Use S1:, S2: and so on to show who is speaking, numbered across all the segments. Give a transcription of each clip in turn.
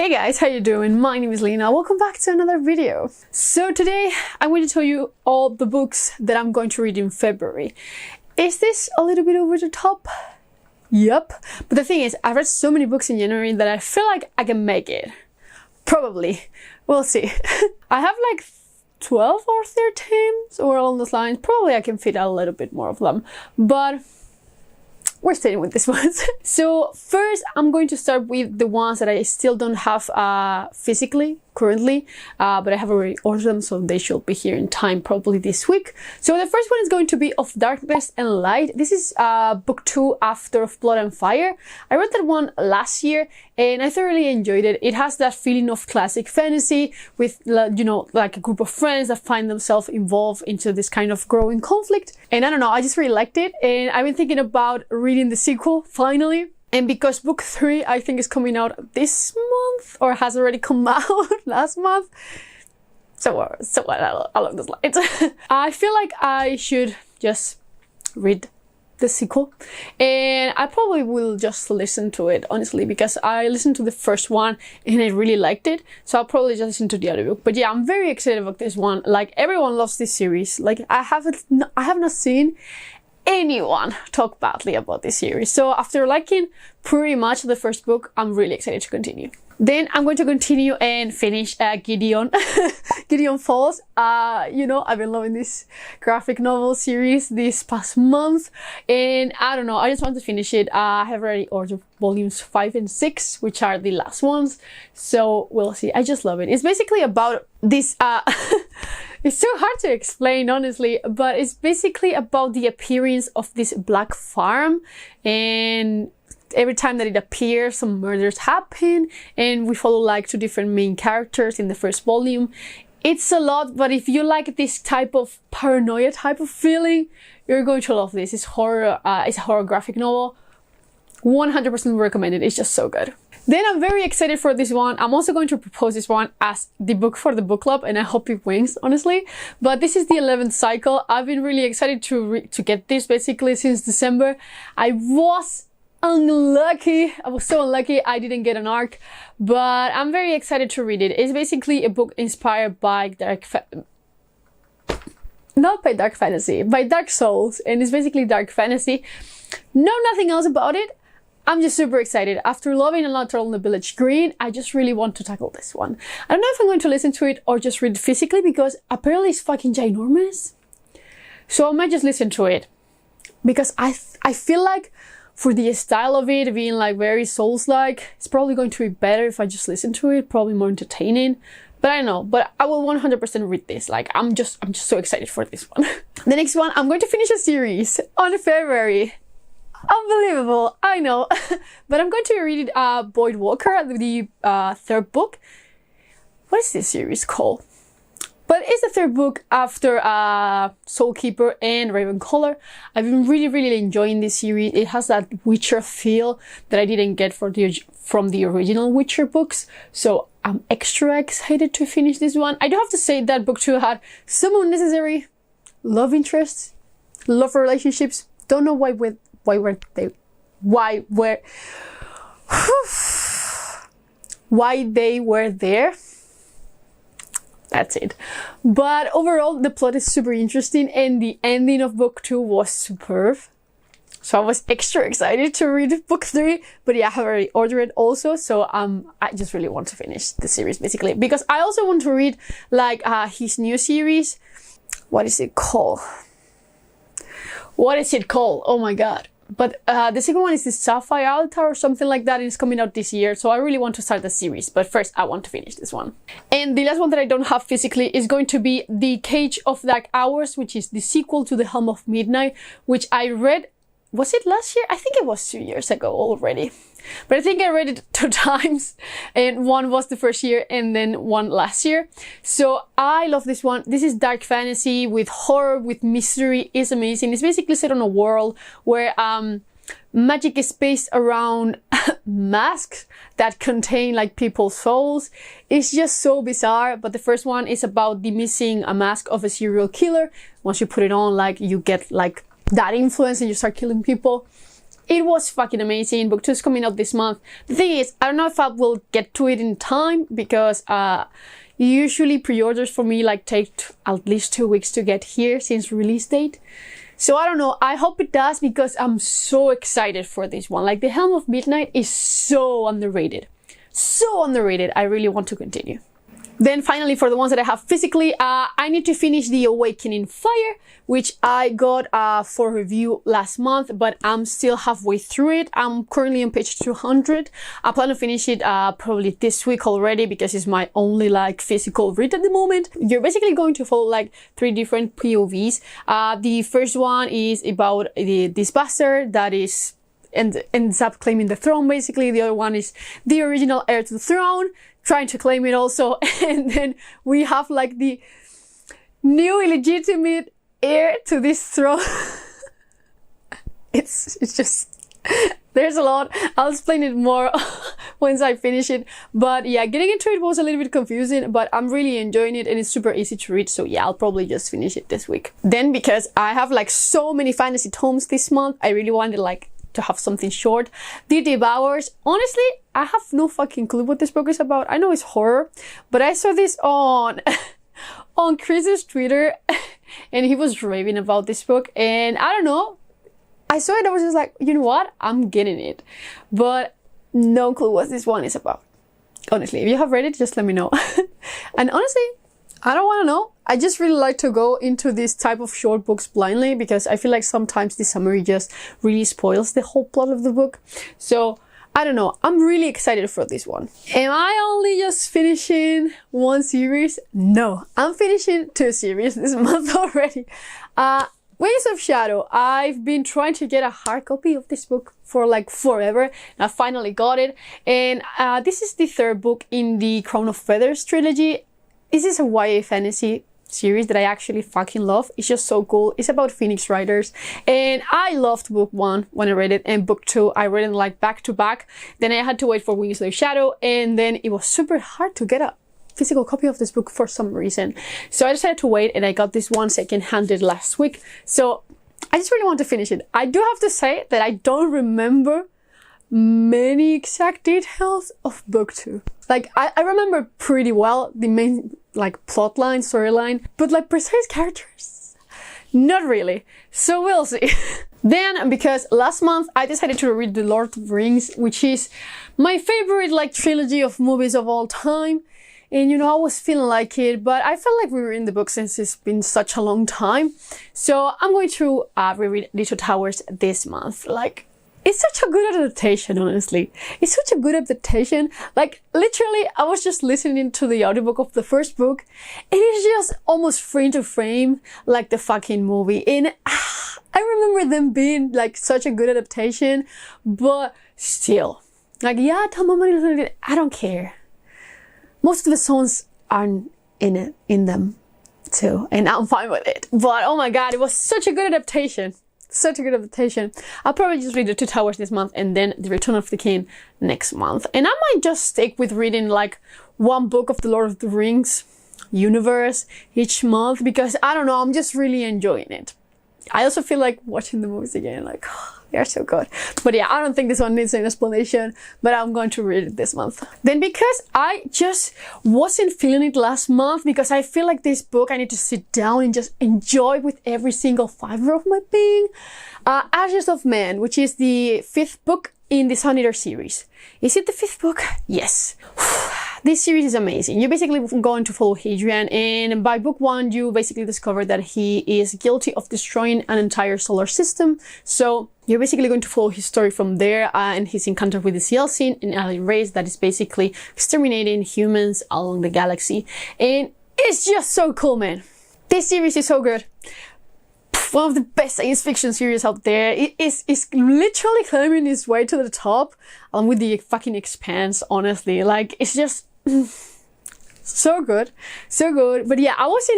S1: Hey guys, how you doing? My name is Lena. Welcome back to another video. So today I'm going to tell you all the books that I'm going to read in February. Is this a little bit over the top? Yep. But the thing is, I've read so many books in January that I feel like I can make it. Probably. We'll see. I have like 12 or 13 or along those lines. Probably I can fit a little bit more of them. But we're staying with this ones. So first, I'm going to start with the ones that I still don't have physically currently, but I have already ordered them, so they should be here in time probably this week. So the first one is going to be Of Darkness and Light. This is book 2 after Of Blood and Fire. I read that one last year and I thoroughly enjoyed it. It has that feeling of classic fantasy with, you know, like a group of friends that find themselves involved into this kind of growing conflict. And I don't know, I just really liked it. And I've been thinking about reading the sequel finally. And because book 3, I think, is coming out this month or has already come out last month. So along those lines. I feel like I should just read the sequel. And I probably will just listen to it, honestly, because I listened to the first one and I really liked it. So I'll probably just listen to the other book. But yeah, I'm very excited about this one. Like, everyone loves this series. Like, I have not seen anyone talk badly about this series. So after liking pretty much the first book, I'm really excited to continue. Then I'm going to continue and finish Gideon. Gideon Falls. You know, I've been loving this graphic novel series this past month. And I don't know, I just want to finish it. I have already ordered volumes 5 and 6, which are the last ones. So we'll see. I just love it. It's basically about this... It's so hard to explain, honestly, but it's basically about the appearance of this black farm, and every time that it appears, some murders happen, and we follow like 2 different main characters in the first volume. It's a lot, but if you like this type of paranoia type of feeling, you're going to love this. It's horror. It's a horror graphic novel. 100% recommended. It's just so good. Then I'm very excited for this one. I'm also going to propose this one as the book for the book club, and I hope it wins, honestly. But this is the 11th Cycle. I've been really excited to get this basically since December. I was unlucky. I was so unlucky I didn't get an arc, but I'm very excited to read it. It's basically a book inspired by not by dark fantasy, by Dark Souls, and it's basically dark fantasy. Know nothing else about it. I'm just super excited. After loving A Nocturne on the Village Green, I just really want to tackle this one. I don't know if I'm going to listen to it or just read it physically, because apparently it's fucking ginormous. So I might just listen to it, because I feel like for the style of it being like very Souls-like, it's probably going to be better if I just listen to it, probably more entertaining. But I don't know, but I will 100% read this. Like, I'm just so excited for this one. The next one, I'm going to finish a series on February. Unbelievable, I know. But I'm going to read Voidwalker, the 3rd book. What is this series called? But it's the 3rd book after Soulkeeper and Ravencry. I've been really enjoying this series. It has that Witcher feel that I didn't get from the original Witcher books. So I'm extra excited to finish this one. I do have to say that book 2 had some unnecessary love interests, love relationships. Don't know why they were there. That's it. But overall, the plot is super interesting, and the ending of book 2 was superb. So I was extra excited to read book 3, but yeah, I have already ordered it also. So I just really want to finish the series basically, because I also want to read like his new series. What is it called? What is it called? Oh my god. But the second one is the Sapphire Altar or something like that. It's coming out this year, so I really want to start the series. But first, I want to finish this one. And the last one that I don't have physically is going to be The Cage of Dark Hours, which is the sequel to The Helm of Midnight, which I read... Was it last year? I think it was 2 years ago already. But I think I read it 2 times, and one was the first year and then one last year. So I love this one. This is dark fantasy with horror, with mystery. It's amazing. It's basically set on a world where magic is based around masks that contain like people's souls. It's just so bizarre. But the first one is about the missing a mask of a serial killer. Once you put it on, like, you get like that influence and you start killing people. It was fucking amazing. Book 2 is coming out this month. The thing is, I don't know if I will get to it in time because usually pre-orders for me like take at least 2 weeks to get here since release date. So I don't know. I hope it does because I'm so excited for this one. Like, The Helm of Midnight is so underrated. So underrated. I really want to continue. Then finally, for the ones that I have physically, I need to finish The Awakening Fire, which I got for review last month, but I'm still halfway through it. I'm currently on page 200. I plan to finish it probably this week already because it's my only like physical read at the moment. You're basically going to follow like 3 different POVs. The first one is about this bastard that is ends up claiming the throne, basically. The other one is the original heir to the throne, trying to claim it also. And then we have like the new illegitimate heir to this throne. It's just, there's a lot. I'll explain it more once I finish it. But yeah, getting into it was a little bit confusing, but I'm really enjoying it and it's super easy to read. So yeah, I'll probably just finish it this week. Then because I have like so many fantasy tomes this month, I really wanted like to have something short. The Devourers. Honestly, I have no fucking clue what this book is about. I know it's horror, but I saw this on on Chris's Twitter and he was raving about this book and I don't know. I saw it, I was just like, you know what? I'm getting it. But no clue what this one is about. Honestly, if you have read it, just let me know. And honestly, I don't want to know. I just really like to go into this type of short books blindly because I feel like sometimes the summary just really spoils the whole plot of the book. So I don't know. I'm really excited for this one. Am I only just finishing 1 series? No, I'm finishing 2 series this month already. Wings of Shadow. I've been trying to get a hard copy of this book for like forever. And I finally got it. And this is the 3rd book in the Crown of Feathers trilogy. This is a YA fantasy series that I actually fucking love. It's just so cool. It's about Phoenix Riders. And I loved book 1 when I read it. And book 2, I read it like back to back. Then I had to wait for Wings of Shadow. And then it was super hard to get a physical copy of this book for some reason. So I decided to wait and I got this one second-handed last week. So I just really want to finish it. I do have to say that I don't remember many exact details of book 2. Like, I remember pretty well the main, like, plotline, storyline, but, like, precise characters, not really. So we'll see. Then, because last month I decided to read The Lord of the Rings, which is my favorite, like, trilogy of movies of all time. And, you know, I was feeling like it, but I felt like we were in the book since it's been such a long time. So I'm going to reread The Two Towers this month. Like, it's such a good adaptation, honestly. It's such a good adaptation. Like, literally, I was just listening to the audiobook of the first book, and it's just almost frame to frame, like the fucking movie. And I remember them being, like, such a good adaptation, but still. Like, yeah, I don't care. Most of the songs aren't in them, too, and I'm fine with it. But, oh my god, it was such a good adaptation. Such a good adaptation. I'll probably just read The Two Towers this month and then The Return of the King next month. And I might just stick with reading like 1 book of the Lord of the Rings universe each month because I don't know, I'm just really enjoying it. I also feel like watching the movies again, like, oh, they're so good. But yeah, I don't think this one needs an explanation, but I'm going to read it this month. Then because I just wasn't feeling it last month, because I feel like this book I need to sit down and just enjoy with every single fiber of my being. Ashes of Man, which is the 5th book in the Sun Eater series. Is it the 5th book? Yes. This series is amazing. You're basically going to follow Hadrian, and by book 1, you basically discover that he is guilty of destroying an entire solar system. So you're basically going to follow his story from there and his encounter with the Cielcin, an alien race that is basically exterminating humans along the galaxy. And it's just so cool, man. This series is so good. One of the best science fiction series out there. It's literally climbing its way to the top, along with the fucking Expanse, honestly. Like, it's just so good. So good. But yeah, I was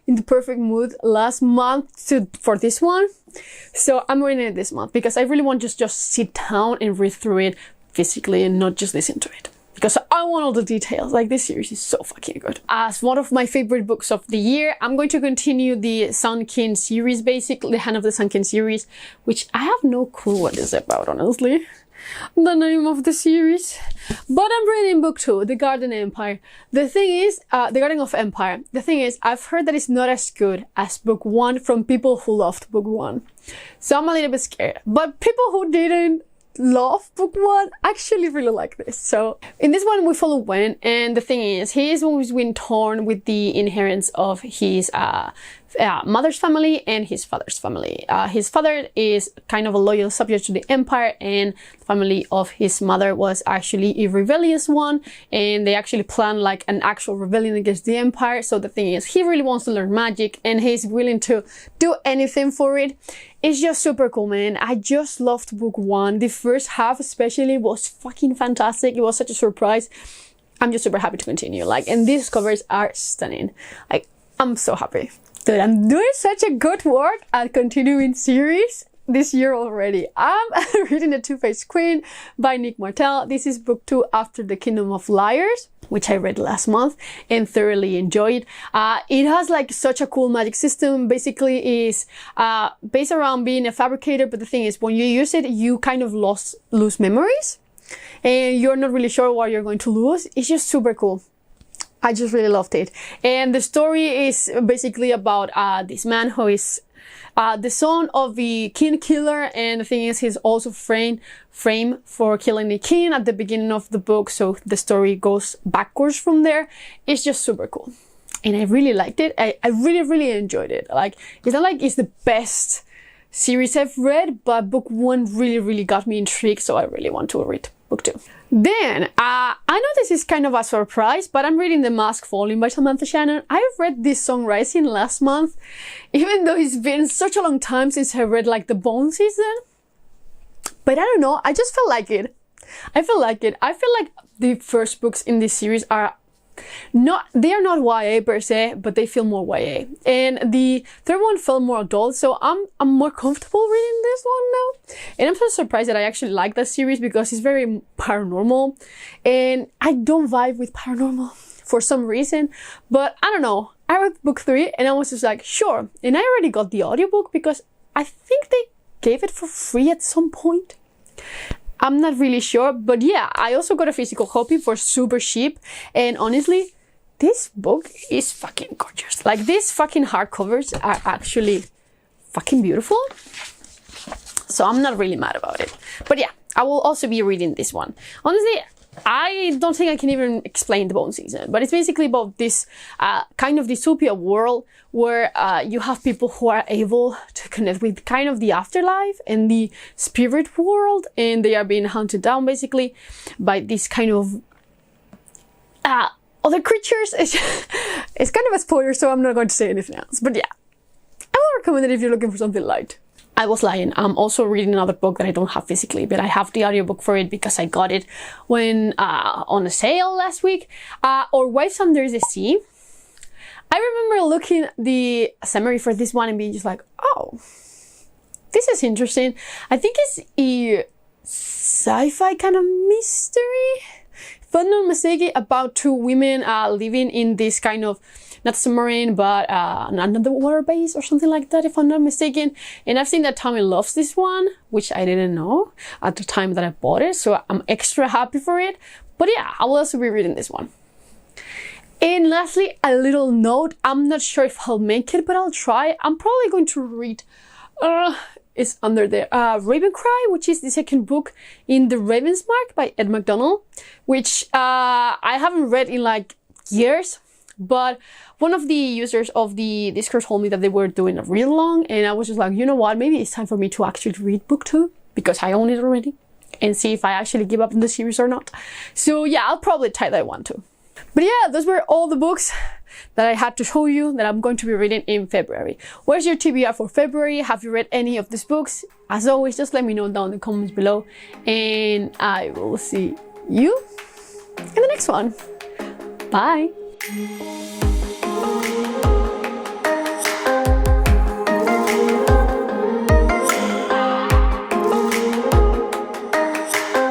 S1: in the perfect mood last month for this one. So I'm reading it this month because I really want to just sit down and read through it physically and not just listen to it. because I want all the details. Like, this series is so fucking good. As one of my favorite books of the year, I'm going to continue the Sunken series, basically, the Hand of the Sunken series, which I have no clue what it's about, honestly. The name of the series. But I'm reading book 2, The Garden Empire. The thing is, The Garden of Empire. The thing is, I've heard that it's not as good as book 1 from people who loved book 1. So I'm a little bit scared. But people who didn't love book 1 actually really like this. So in this one we follow Wen, and the thing is, he is always been torn with the inheritance of his mother's family and his father's family. His father is kind of a loyal subject to the empire, and the family of his mother was actually a rebellious one, and they actually planned like an actual rebellion against the empire. So the thing is, he really wants to learn magic and he's willing to do anything for it. It's just super cool, man. I just loved book 1. The first half especially was fucking fantastic. It was such a surprise. I'm just super happy to continue. Like, and these covers are stunning. Like, I'm so happy. Dude, I'm doing such a good work at continuing series this year already. I'm reading The Two-Faced Queen by Nick Martel. This is book 2 after The Kingdom of Liars, which I read last month and thoroughly enjoyed. It has like such a cool magic system. Basically is based around being a fabricator, but the thing is, when you use it, you kind of lose memories and you're not really sure what you're going to lose. It's just super cool. I just really loved it. And the story is basically about this man who is the son of the king killer, and the thing is, he's also framed for killing the king at the beginning of the book, so the story goes backwards from there. It's just super cool. And I really liked it. I really enjoyed it. Like, it's not like it's the best series I've read, but book 1 really got me intrigued, so I really want to read book 2. Then, I know this is kind of a surprise, but I'm reading The Mask Falling by Samantha Shannon. I read this Song Rising last month, even though it's been such a long time since I read like the Bone season. But I don't know, I just felt like it. I feel like the first books in this series are not YA per se, but they feel more YA. And the third one felt more adult, so I'm more comfortable reading this one now. And I'm so surprised that I actually like that series because it's very paranormal. And I don't vibe with paranormal for some reason, but I don't know. I read book 3 and I was just like, sure. And I already got the audiobook because I think they gave it for free at some point. I'm not really sure, but yeah, I also got a physical copy for super cheap. And honestly, this book is fucking gorgeous. Like, these fucking hardcovers are actually fucking beautiful. So I'm not really mad about it. But yeah, I will also be reading this one. Honestly, I don't think I can even explain the Bone season, but it's basically about this kind of dystopia world where you have people who are able to connect with kind of the afterlife and the spirit world, and they are being hunted down basically by this kind of other creatures. It's kind of a spoiler, so I'm not going to say anything else, but yeah, I will recommend it if you're looking for something light. I was lying. I'm also reading another book that I don't have physically, but I have the audiobook for it because I got it when on a sale last week. Or Wives Under the Sea. I remember looking at the summary for this one and being just like, oh, this is interesting. I think it's a sci-fi kind of mystery, if I'm not mistaken, about two women living in this kind of, not submarine, but another water base or something like that, if I'm not mistaken. And I've seen that Tommy loves this one, which I didn't know at the time that I bought it, so I'm extra happy for it. But yeah, I will also be reading this one. And lastly, a little note. I'm not sure if I'll make it, but I'll try. I'm probably going to read, it's under there, Ravencry, which is the second book in the Raven's Mark by Ed McDonald, which I haven't read in like years. But one of the users of the Discord told me that they were doing it real long, and I was just like, you know what, maybe it's time for me to actually read book 2, because I own it already, and see if I actually give up on the series or not. So yeah, I'll probably try that one too. But yeah, those were all the books that I had to show you that I'm going to be reading in February. Where's your TBR for February? Have you read any of these books? As always, just let me know down in the comments below, and I will see you in the next one. Bye!